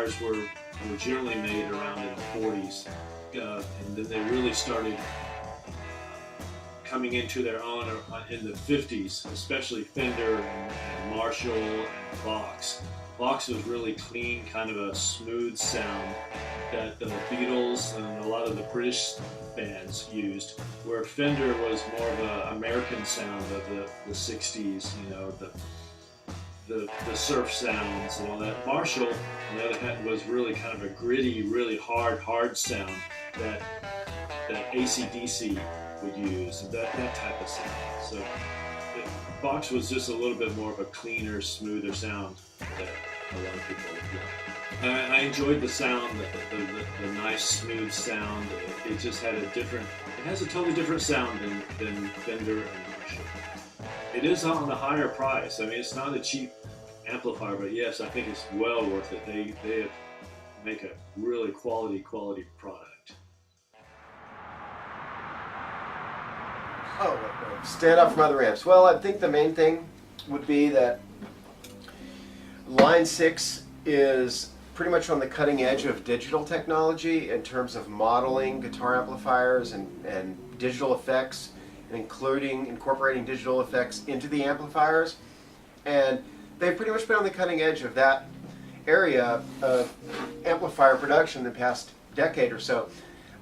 amplifiers were generally made around in the 40s, and then they really started coming into their own in the 50s, especially Fender and Marshall and Vox. Vox was really clean, kind of a smooth sound that the Beatles and a lot of the British bands used, where Fender was more of an American sound of the 60s, you know, the surf sounds and all that. Marshall, on the other hand, was really kind of a gritty, really hard sound that AC/DC would use, that type of sound. So Vox was just a little bit more of a cleaner, smoother sound that a lot of people would like. I enjoyed the sound, the nice, smooth sound. It just had it has a totally different sound than Fender and Marshall. It is on the higher price. I mean, it's not a cheap amplifier, but yes, I think it's well worth it. They make a really quality product. Oh, stand out from other amps. Well, I think the main thing would be that Line 6 is pretty much on the cutting edge of digital technology in terms of modeling guitar amplifiers and digital effects, and incorporating digital effects into the amplifiers. And they've pretty much been on the cutting edge of that area of amplifier production in the past decade or so.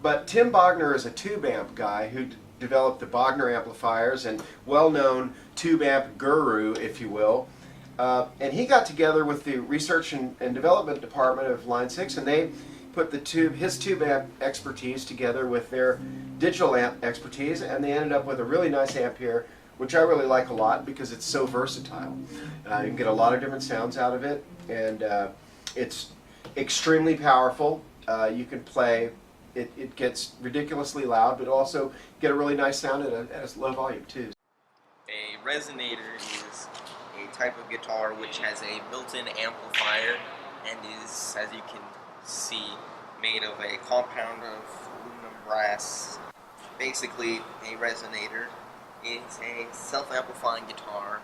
But Tim Bogner is a tube amp guy who developed the Bogner amplifiers, and well-known tube amp guru, if you will. And he got together with the research and development department of Line 6, and they put his tube amp expertise together with their digital amp expertise, and they ended up with a really nice amp here, which I really like a lot because it's so versatile. You can get a lot of different sounds out of it, and it's extremely powerful. You can play. It gets ridiculously loud, but also get a really nice sound at a low volume too. A resonator is a type of guitar which has a built-in amplifier and is, as you can see, made of a compound of aluminum brass. Basically, a resonator is a self-amplifying guitar.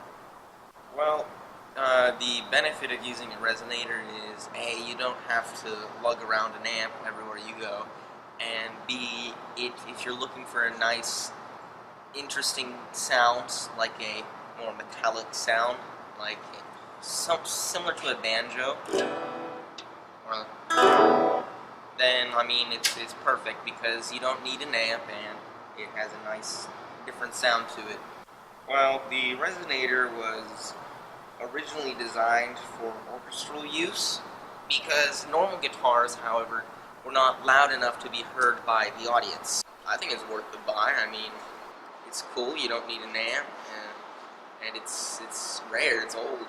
Well, the benefit of using a resonator is A, you don't have to lug around an amp everywhere you go, and B, if you're looking for a nice, interesting sound, like a more metallic sound, like similar to a banjo, then I mean it's perfect because you don't need an amp and it has a nice different sound to it. Well, the resonator was originally designed for orchestral use because normal guitars, however, were not loud enough to be heard by the audience. I think it's worth the buy. I mean, it's cool, you don't need an amp, and it's rare, it's old.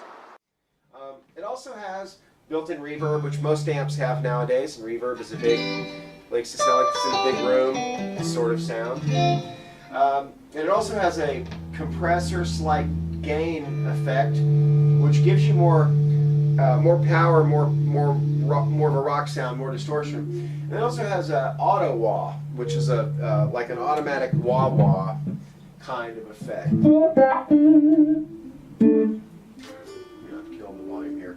It also has built-in reverb, which most amps have nowadays, and reverb is a big, likes to sound like it's in a big room sort of sound. And it also has a compressor slight gain effect, which gives you more power, more of a rock sound, more distortion. And it also has an auto wah, which is like an automatic wah-wah kind of effect. I'm gonna kill the volume here.